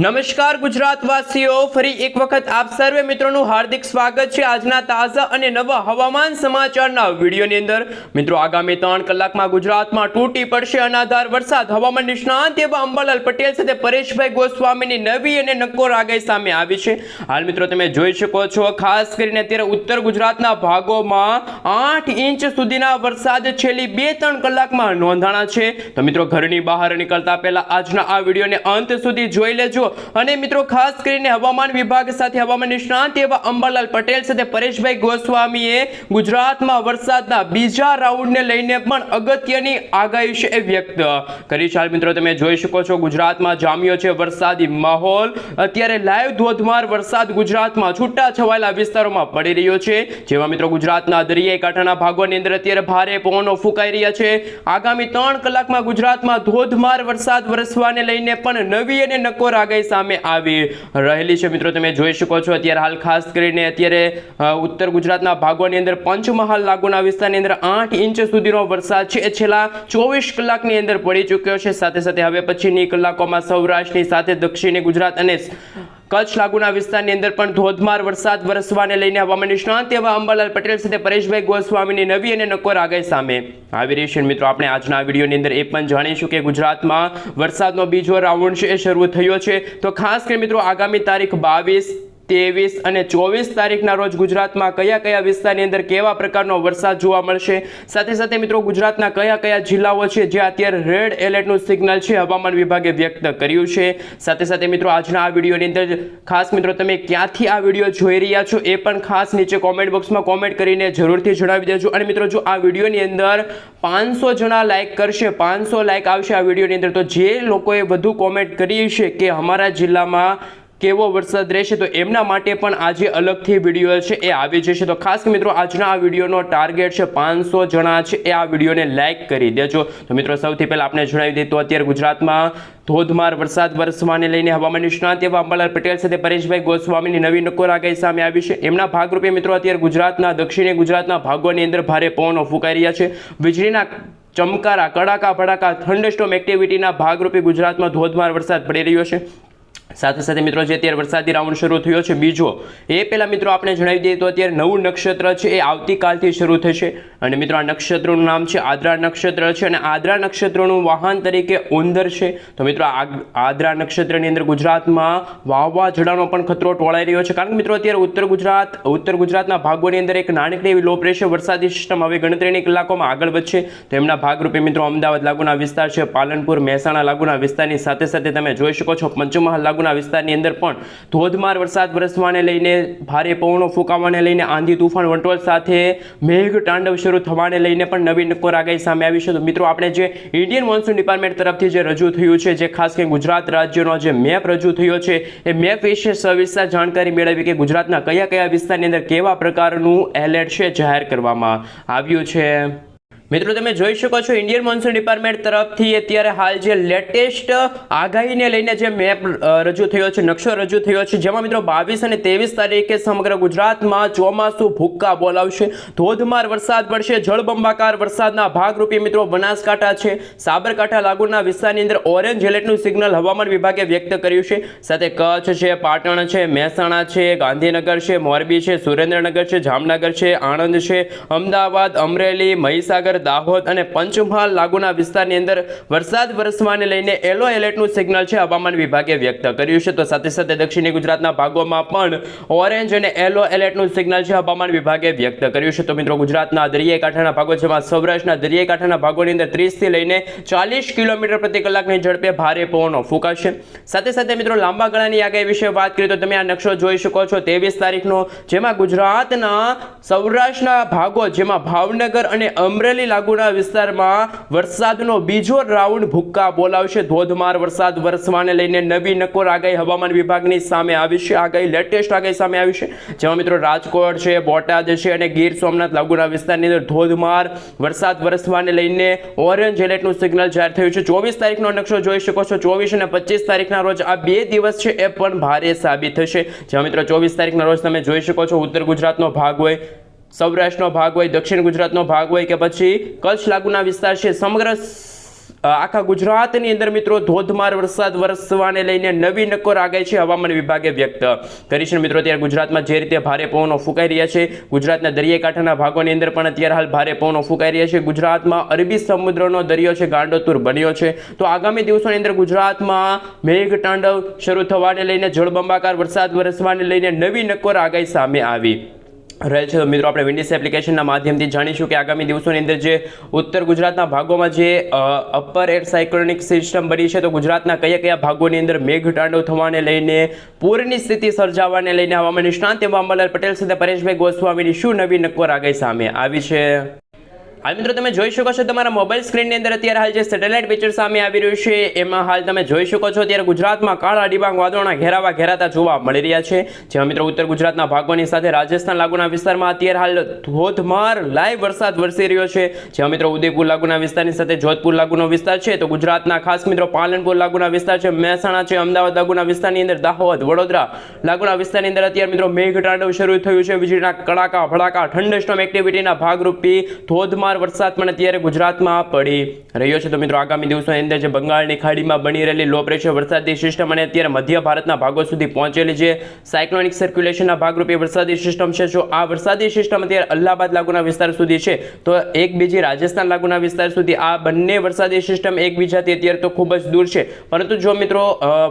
નમસ્કાર ગુજરાતવાસીઓ, ફરી એક વખત આપ સર્વે મિત્રોનું હાર્દિક સ્વાગત છે આજના તાજા અને નવા હવામાન સમાચારના વિડીયોની અંદર। મિત્રો, આગામી 3 કલાકમાં ગુજરાતમાં તૂટી પડશે અનાધાર વરસાદ। હવામાન નિષ્ણાંત એવા અંબાલાલ પટેલ સાથે પરેશભાઈ ગોસ્વામીની નવી અને નક્કોર આગાહી સામે આવી છે। હાલ મિત્રો તમે જોઈ શકો છો, ખાસ કરીને અત્યારે ઉત્તર ગુજરાતના ભાગોમાં 8 ઇંચ સુધીના વરસાદ છેલ્લી 2-3 કલાકમાં નોંધાણા છે। તો મિત્રો, ઘરની બહાર નીકળતા પહેલા આજના આ વિડીયોને અંત સુધી જોઈ લેજો। અને મિત્રો, ખાસ કરીને હવામાન વિભાગ સાથે હવામાન નિષ્ણાંત એવા અંબાલાલ પટેલ સાથે પરેશભાઈ ગોસ્વામીએ ગુજરાતમાં વરસાદના બીજા રાઉન્ડને લઈને પણ અગત્યની આગાહી છે વ્યક્ત કરી છે। મિત્રો તમે જોઈ શકો છો, ગુજરાતમાં જામ્યો છે વરસાદી માહોલ। અત્યારે લાઈવ ધોધમાર વરસાદ ગુજરાતમાં છૂટા છવાયેલા વિસ્તારોમાં પડી રહ્યો છે, જેમાં મિત્રો ગુજરાતના દરિયાઈ કાંઠાના ભાગોની અંદર અત્યારે ભારે પવનો ફૂંકાઈ રહ્યા છે। આગામી 3 કલાકમાં ગુજરાતમાં ધોધમાર વરસાદ વરસવાને લઈને પણ નવી અને નક્કોર આગાહી સામે આવી રહેલી છે। મિત્રો તમે જોઈ શકો છો, અત્યારે હાલ ખાસ કરીને અત્યારે ઉત્તર ગુજરાતના ભાગોની અંદર પંચમહાલ લાગુના વિસ્તારની અંદર 8 ઇંચ સુધીનો વરસાદ છે એ છેલ્લા 24 કલાકની અંદર પડી ચૂક્યો છે। સાથે સાથે હવે પછીની કલાકોમાં સૌરાષ્ટ્રની સાથે દક્ષિણી ગુજરાત અને કચ્છ લાગુના વિસ્તારની અંદર પણ ધોધમાર વરસાદ વરસવાને લઈને હવામાન નિષ્ણાંત એવા અંબાલાલ પટેલ સાથે પરેશભાઈ ગોસ્વામીની નવી અને નક્કોર આગાહી સામે આવી રહી છે। મિત્રો, આપણે આજના વિડીયોની અંદર એ પણ જાણીશું કે ગુજરાતમાં વરસાદનો બીજો રાઉન્ડ છે એ શરૂ થયો છે। તો ખાસ કરીને મિત્રો, આગામી તારીખ 22, 23 અને 24 તારીખના રોજ ગુજરાતમાં કયા કયા વિસ્તારની અંદર કેવા પ્રકારનો વરસાદ જોવા મળશે, સાથે સાથે મિત્રો ગુજરાતના કયા કયા જિલ્લાઓ છે જે અત્યારે રેડ એલર્ટનું સિગ્નલ છે હવામાન વિભાગે વ્યક્ત કર્યું છે। સાથે સાથે મિત્રો, આજના આ વિડીયોની અંદર ખાસ મિત્રો તમે ક્યાંથી આ વિડીયો જોઈ રહ્યા છો એ પણ ખાસ નીચે કોમેન્ટ બોક્સમાં કોમેન્ટ કરીને જરૂરથી જણાવી દેજો। અને મિત્રો, જો આ વિડીયોની અંદર 500 જણા લાઈક કરશે, 500 લાઈક આવશે આ વિડીયોની અંદર, તો જે લોકોએ વધુ કોમેન્ટ કરી છે કે અમારા જિલ્લામાં કેવો વરસાદ રહેશે, તો એમના માટે પણ આજે અલગથી વિડીયો છે એ આવી જશે। તો ખાસ મિત્રો, આજના આ વિડીયોનો ટાર્ગેટ છે 500 જણા છે એ આ વિડીયોને લાઈક કરી દેજો। તો મિત્રો, સૌથી પહેલા આપણે જણાવી દઈએ તો અત્યારે ગુજરાતમાં ધોધમાર વરસાદ વરસવાને લઈને હવામાન નિષ્ણાંત એવા અંબાલાલ પટેલ સાથે પરેશભાઈ ગોસ્વામીની નવી નક્કોર આગાહી સામે આવી છે। એમના ભાગરૂપે મિત્રો અત્યારે ગુજરાતના દક્ષિણી ગુજરાતના ભાગોની અંદર ભારે પવનો ફૂંકાઈ રહ્યા છે। વીજળીના ચમકારા, કડાકા ભડાકા, થંડરસ્ટોર્મ એક્ટિવિટીના ભાગરૂપે ગુજરાતમાં ધોધમાર વરસાદ પડી રહ્યો છે। સાથે સાથે મિત્રો, જે અત્યારે વરસાદી રાઉન્ડ શરૂ થયો છે બીજો, એ પહેલા મિત્રો આપણે જણાવી દઈએ તો અત્યારે નવું નક્ષત્ર છે એ આવતીકાલથી શરૂ થશે। અને મિત્રો, આ નક્ષત્રનું નામ છે આદ્રા નક્ષત્ર છે અને આદ્રા નક્ષત્રનું વાહન તરીકે ઉંદર છે। તો મિત્રો, આદ્રા નક્ષત્રની અંદર ગુજરાતમાં વાવાઝોડાનો પણ ખતરો ટોળાઈ રહ્યો છે, કારણ કે મિત્રો અત્યારે ઉત્તર ગુજરાતના ભાગોની અંદર એક નાનકડી એવી લો પ્રેશર વરસાદી સિસ્ટમ હવે ગણતરીની કલાકોમાં આગળ વધશે। તો એમના ભાગરૂપે મિત્રો અમદાવાદ લાગુના વિસ્તાર છે, પાલનપુર, મહેસાણા લાગુના વિસ્તારની સાથે સાથે તમે જોઈ શકો છો પંચમહાલ લાગુના વિસ્તારની અંદર પણ ધોધમાર વરસાદ વરસવાને લઈને, ભારે પવનો ફૂંકાવાને લઈને, આંધી તૂફાન વંટોળ સાથે મેઘ તાંડવ શરૂ થવાને લઈને પણ નવી નક્કોર આગાહી સામે આવી છે। તો મિત્રો, આપણે જે ઇન્ડિયન મોન્સૂન ડિપાર્ટમેન્ટ તરફથી જે રજૂ થયું છે, જે ખાસ કરીને ગુજરાત રાજ્યનો જે મેપ રજૂ થયો છે, એ મેપ વિશે સવિસ્તાર જાણકારી મેળવી કે ગુજરાતના કયા કયા વિસ્તારની અંદર કેવા પ્રકારનું એલર્ટ છે જાહેર કરવામાં આવ્યું છે। મિત્રો તમે જોઈ શકો છો, ઇન્ડિયન મોન્સૂન ડિપાર્ટમેન્ટ તરફથી અત્યારે હાલ જે લેટેસ્ટ આગાહીને લઈને જે મેપ રજૂ થયો છે, નકશો રજૂ થયો છે, જેમાં મિત્રો 22 અને 23 તારીખે સમગ્ર ગુજરાતમાં ચોમાસું ભૂક્કા બોલાવશે, ધોધમાર વરસાદ પડશે। જળબંબાકાર વરસાદના ભાગરૂપે મિત્રો બનાસકાંઠા છે, સાબરકાંઠા લાગુના વિસ્તારની અંદર ઓરેન્જ એલર્ટનું સિગ્નલ હવામાન વિભાગે વ્યક્ત કર્યું છે। સાથે કચ્છ છે, પાટણ છે, મહેસાણા છે, ગાંધીનગર છે, મોરબી છે, સુરેન્દ્રનગર છે, જામનગર છે, આણંદ છે, અમદાવાદ, અમરેલી, મહીસાગર, દાહોદ અને પંચમહાલ લાગુના વિસ્તારની અંદર વરસાદ વરસવાને લઈને યલો એલર્ટનું સિગ્નલ છે હવામાન વિભાગે વ્યક્ત કર્યું છે। તો સાથે સાથે દક્ષિણી ગુજરાતના ભાગોમાં પણ ઓરેન્જ અને યલો એલર્ટનું સિગ્નલ છે હવામાન વિભાગે વ્યક્ત કર્યું છે। તો મિત્રો, ગુજરાતના દરિયાઈ કાંઠાના ભાગો, જેમાં સૌરાષ્ટ્રના દરિયાઈ કાંઠાના ભાગોની અંદર 30 થી લઈને 40 કિલોમીટર પ્રતિ કલાકની ઝડપે ભારે પવનો ફૂંકાશે। સાથે સાથે મિત્રો, લાંબા ગાળાની આગાહી વિશે વાત કરીએ તો તમે આ નકશો જોઈ શકો છો 23 તારીખનો, જેમાં ગુજરાતના સૌરાષ્ટ્રના ભાગો, જેમાં ભાવનગર અને અમરેલી લાગુના વિસ્તારમાં વરસાદનો બીજો રાઉન્ડ ભૂક્કા બોલાવશે। ધોધમાર વરસાદ વરસવાને લઈને નવી નક્કોર આગાહી હવામાન વિભાગની સામે આવી છે, આગાહી લેટેસ્ટ આગાહી સામે આવી છે, જેમાં મિત્રો રાજકોટ છે, બોટાદ છે અને ગીર સોમનાથ લાગુના વિસ્તારની અંદર ધોધમાર વરસાદ વરસવાને લઈને ઓરેન્જ એલર્ટનું સિગ્નલ જાહેર થયું છે। 24 તારીખનો નકશો જોઈ શકો છો, 24 અને 25 તારીખના રોજ આ 2 દિવસ છે એ પણ ભારે સાબિત થશે, જેમાં મિત્રો 24 તારીખના રોજ તમે જોઈ શકો છો ઉત્તર ગુજરાતનો ભાગ હોય, સૌરાષ્ટ્રનો ભાગ હોય, દક્ષિણ ગુજરાતનો ભાગ હોય કે પછી કચ્છ લાગુના વિસ્તાર છે, સમગ્ર આખા ગુજરાતની અંદર મિત્રો ધોધમાર વરસાદ વરસવાને લઈને નવી નક્કોર આગાહી છે હવામાન વિભાગે વ્યક્ત કરી છે મિત્રો. અત્યારે ગુજરાતમાં જે રીતે ભારે પવનો ફૂંકાઈ રહ્યા છે, ગુજરાતના દરિયાકાંઠાના ભાગોની અંદર પણ અત્યારે હાલ ભારે પવનો ફૂંકાઈ રહ્યા છે. ગુજરાતમાં અરબી સમુદ્રનો દરિયો છે ગાંડોતુર બન્યો છે. તો આગામી દિવસોની અંદર ગુજરાતમાં મેઘતાંડવ શરૂ થવાને લઈને જળબંબાકાર વરસાદ વરસવાને લઈને નવી નક્કોર આગાહી સામે આવી રહેલ છે. તો મિત્રો આપણે વિન્ડીસ એપ્લિકેશનના માધ્યમથી જાણીશું કે આગામી દિવસોની અંદર જે ઉત્તર ગુજરાતના ભાગોમાં જે અપર એર સાયક્લોનિક સિસ્ટમ બની છે, તો ગુજરાતના કયા કયા ભાગોની અંદર મેઘતાંડવ થવાને લઈને પૂરની સ્થિતિ સર્જાવાને લઈને હવામાન નિષ્ણાંત એવા અંબાલાલ પટેલ સાથે પરેશભાઈ ગોસ્વામીની શું નવી નક્કોર આગાહી સામે આવી છે. હાલ મિત્રો તમે જોઈ શકો છો તમારા મોબાઈલ સ્ક્રીનની અંદર અત્યારે હાલ જે સેટેલાઇટ પિક્ચર સામે આવી રહ્યું છે એમાં હાલ તમે જોઈ શકો છો અત્યારે ગુજરાતમાં કાળા ડિબાંગ વાદળોના ઘેરાતા જોવા મળી રહ્યા છે. જેમાં મિત્રો ઉત્તર ગુજરાતના ભાગોની સાથે રાજસ્થાન લાગુના વિસ્તારમાં અત્યારે હાલ ધોધમાર લાઈવ વરસાદ વરસી રહ્યો છે. જેમાં મિત્રો ઉદયપુર લાગુના વિસ્તારની સાથે જોધપુર લાગુનો વિસ્તાર છે, તો ગુજરાતના ખાસ મિત્રો પાલનપુર લાગુના વિસ્તાર છે, મહેસાણા છે, અમદાવાદ લાગુના વિસ્તારની અંદર, દાહોદ, વડોદરા લાગુના વિસ્તારની અંદર અત્યારે મિત્રો મેઘતાંડવ શરૂ થયું છે. વીજળીના કડાકા ભડાકા થંડરસ્ટોર્મ એક્ટિવિટીના ભાગરૂપે ધોધમાર વરસાદ પણ અત્યારે ગુજરાતમાં પડી રહ્યો છે. તો મિત્રો આગામી દિવસોની અંદર જે બંગાળની ખાડીમાં બની રહેલી લો પ્રેશર વરસાદી સિસ્ટમ અને અત્યારે મધ્ય ભારતના ભાગો સુધી પહોંચેલી જે સાયક્લોનિક સર્ક્યુલેશનના ભાગરૂપે વરસાદી સિસ્ટમ છે, જો આ વરસાદી સિસ્ટમ અત્યારે અલ્હાબાદ લાગુના વિસ્તાર સુધી છે, તો એક બીજી રાજસ્થાન લાગુના વિસ્તાર સુધી આ બંને વરસાદી સિસ્ટમ એકબીજાથી અત્યારે તો ખૂબ જ દૂર છે. પરંતુ જો મિત્રો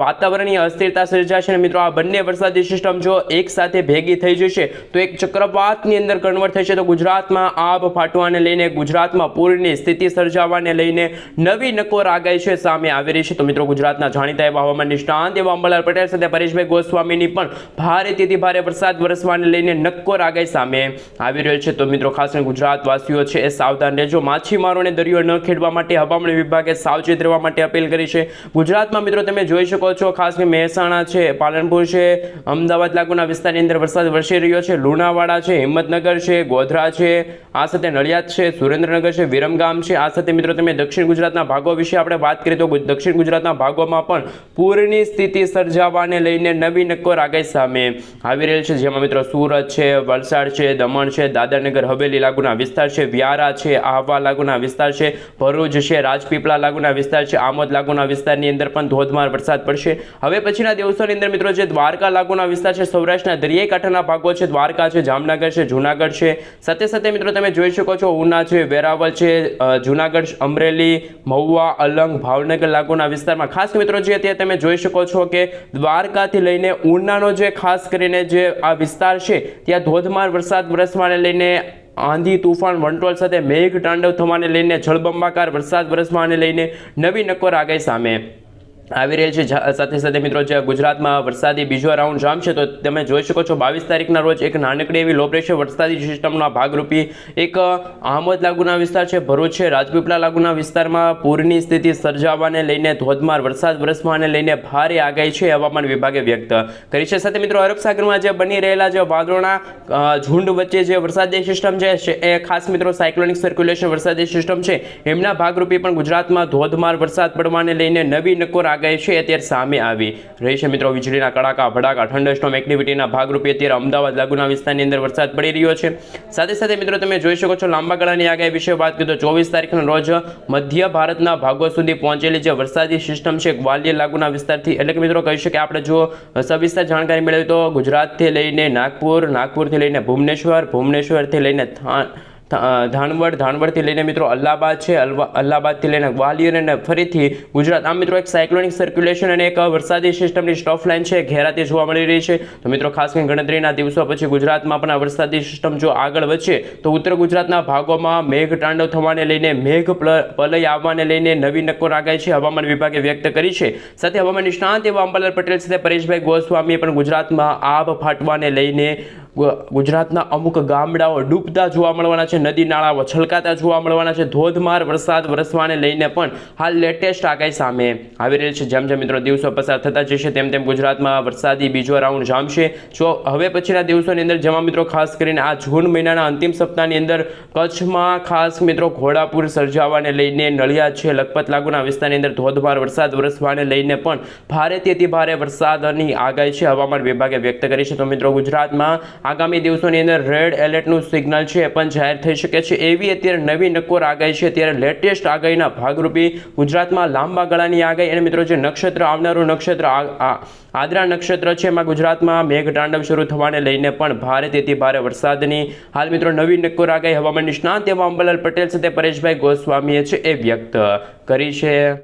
વાતાવરણીય અસ્થિરતા સર્જાશે અને મિત્રો આ બંને વરસાદી સિસ્ટમ જો એક સાથે ભેગી થઈ જશે તો એક ચક્રવાતની અંદર કન્વર્ટ થશે. તો ગુજરાતમાં આબ ફાટવાને લઈને ગુજરાતમાં પૂરની સ્થિતિ સર્જાવાને લઈને નવી નક્કોર આગાહી છે સામે આવી રહી છે. તો મિત્રો ગુજરાતના જાણીતા એવા હવામાન નિષ્ણાંત એવા અંબાલાલ પટેલ સાથે પરેશભાઈ ગોસ્વામીની પણ ભારેથી ભારે વરસાદ વરસવાને લઈને નક્કોર આગાહી સામે આવી રહેલ છે. તો મિત્રો ખાસ કરીને ગુજરાતવાસીઓ છે એ સાવધાન રહેજો. માછીમારોને દરિયો ન ખેડવા માટે હવામાન વિભાગે સાવચેત રહેવા માટે અપીલ કરી છે. ગુજરાતમાં મિત્રો તમે જોઈ શકો છો ખાસ કરીને મહેસાણા છે, પાલનપુર છે, અમદાવાદ લાગુના વિસ્તારની અંદર વરસાદ વરસી રહ્યો છે. લુણાવાડા છે, હિંમતનગર છે, ગોધરા છે, આ સાથે નડિયાદ છે, સુરેન્દ્રનગર છે, વિરમગામ છે. આ સાથે મિત્રો તમે દક્ષિણ ગુજરાતના ભાગો વિશે આપણે વાત કરીએ તો દક્ષિણ ગુજરાતના ભાગોમાં પણ પૂરની સ્થિતિ સર્જાવાને લઈને નવી નક્કોર આગાહી સામે આવી રહેલ છે. જેમાં મિત્રો સુરત છે, વલસાડ છે, દમણ છે, દાદરનગર હવેલી લાગુના વિસ્તાર છે, વ્યારા છે, આહવા લાગુના વિસ્તાર છે, ભરૂચ છે, રાજપીપળા લાગુના વિસ્તાર છે, આમોદ લાગુના વિસ્તારની અંદર પણ ધોધમાર વરસાદ પડશે. હવે પછીના દિવસોની અંદર મિત્રો જે દ્વારકા લાગુના વિસ્તાર છે, સૌરાષ્ટ્રના દરિયાઈ કાંઠાના ભાગો છે, દ્વારકા છે, જામનગર છે, જૂનાગઢ છે, સાથે મિત્રો તમે જોઈ શકો છો ઉના છે, વેરાવળ છે, જૂનાગઢ, અમરેલી, મહુવા, અલંગ, ભાવનગર લાગુના વિસ્તારમાં ખાસ મિત્રો જે અત્યારે તમે જોઈ શકો છો કે દ્વારકાથી લઈને ઉનાનો જે ખાસ કરીને જે આ વિસ્તાર છે ત્યાં ધોધમાર વરસાદ વરસવાને લઈને આંધી, તુફાન, વંટોળ સાથે મેઘતાંડવ થવાને લઈને જળબંબાકાર વરસાદ વરસવાને લઈને નવી નક્કોર આગાહી સામે આવી રહી છે. સાથે સાથે મિત્રો જે ગુજરાતમાં વરસાદી બીજો રાઉન્ડ જામશે તો તમે જોઈ શકો છો 22 તારીખના રોજ એક નાનકડી એવી લો પ્રેશર વરસાદી સિસ્ટમના ભાગરૂપે એક આમોદ લાગુના વિસ્તાર છે, ભરૂચ છે, રાજપીપળા લાગુના વિસ્તારમાં પૂરની સ્થિતિ સર્જાવાને લઈને ધોધમાર વરસાદ વરસવાને લઈને ભારે આગાહી છે હવામાન વિભાગે વ્યક્ત કરી છે. સાથે મિત્રો અરબ સાગરમાં જે બની રહેલા જે વાદળોના ઝુંડ વચ્ચે જે વરસાદી સિસ્ટમ છે એ ખાસ મિત્રો સાયક્લોનિક સર્ક્યુલેશન વરસાદી સિસ્ટમ છે એમના ભાગરૂપે પણ ગુજરાતમાં ધોધમાર વરસાદ પડવાને લઈને નવી નક્કોર આગાહી છે અત્યારે સામે આવી રહી છે. મિત્રો વીજળીના કડાકા ભડાકા થંડરસ્ટોર્મ એક્ટિવિટીના ભાગરૂપે અત્યારે અમદાવાદ લાગુના વિસ્તારની અંદર વરસાદ પડી રહ્યો છે. સાથે મિત્રો તમે જોઈ શકો છો લાંબા ગાળાની આગાહી વિશે વાત કરીએ તો 24 તારીખના રોજ મધ્ય ભારતના ભાગો સુધી પહોંચેલી જે વરસાદી સિસ્ટમ છે ગ્વાલિયર લાગુના વિસ્તારથી, એટલે કે મિત્રો કહી શકાય આપણે જો સવિસ્તર જાણકારી મેળવી તો ગુજરાતથી લઈને નાગપુરથી લઈને ભુવનેશ્વરથી લઈને ધાનવડથી લઈને મિત્રો અલ્હાબાદ છે, અલ્હાબાદથી લઈને ગ્વાલિયર અને ફરીથી ગુજરાત. આમ મિત્રો એક સાયક્લોનિક સર્ક્યુલેશન અને એક વરસાદી સિસ્ટમની સ્ટોફ લાઇન છે ઘેરાતી જોવા મળી રહી છે. તો મિત્રો ખાસ કરીને ગણતરીના દિવસો પછી ગુજરાતમાં પણ આ વરસાદી સિસ્ટમ જો આગળ વધશે તો ઉત્તર ગુજરાતના ભાગોમાં મેઘતાંડવ થવાને લઈને મેઘ પલય આવવાને લઈને નવી નક્કોર આગાહી છે હવામાન વિભાગે વ્યક્ત કરી છે. સાથે હવામાન નિષ્ણાંત એવા અંબાલાલ પટેલ સાથે પરેશભાઈ ગોસ્વામીએ પણ ગુજરાતમાં આબ ફાટવાને લઈને ગુજરાતના અમુક ગામડાઓ ડૂબતા જોવા મળવાના છે, નદી નાળાઓ છલકાતા જોવા મળવાના છે, ધોધમાર વરસાદ વરસવાને લઈને પણ હાલ લેટેસ્ટ આગાહી સામે આવી રહી છે. જેમ મિત્રો દિવસો પસાર થતા જશે તેમ ગુજરાતમાં વરસાદી બીજો રાઉન્ડ જામશે. જો હવે પછીના દિવસોની અંદર જેમાં મિત્રો ખાસ કરીને આ જૂન મહિનાના અંતિમ સપ્તાહની અંદર કચ્છમાં ખાસ મિત્રો ઘોડાપુર સર્જાવાને લઈને નડિયાદ છે, લખપત લાગુના વિસ્તારની અંદર ધોધમાર વરસાદ વરસવાને લઈને પણ ભારેથી ભારે વરસાદની આગાહી છે હવામાન વિભાગે વ્યક્ત કરી છે. તો મિત્રો ગુજરાતમાં આગામી દિવસોની અંદર રેડ એલર્ટનું સિગ્નલ છે એ પણ જાહેર થઈ શકે છે એવી અત્યારે નવી નક્કોર આગાહી છે. ત્યારે લેટેસ્ટ આગાહીના ભાગરૂપે ગુજરાતમાં લાંબા ગાળાની આગાહી અને મિત્રો જે નક્ષત્ર આવનારું નક્ષત્ર આદ્રા નક્ષત્ર છે એમાં ગુજરાતમાં મેઘતાંડવ શરૂ થવાને લઈને પણ ભારેથી ભારે વરસાદની હાલ મિત્રો નવી નક્કોર આગાહી હવામાન નિષ્ણાત એવા અંબાલાલ પટેલ સાથે પરેશભાઈ ગોસ્વામીએ છે એ વ્યક્ત કરી છે.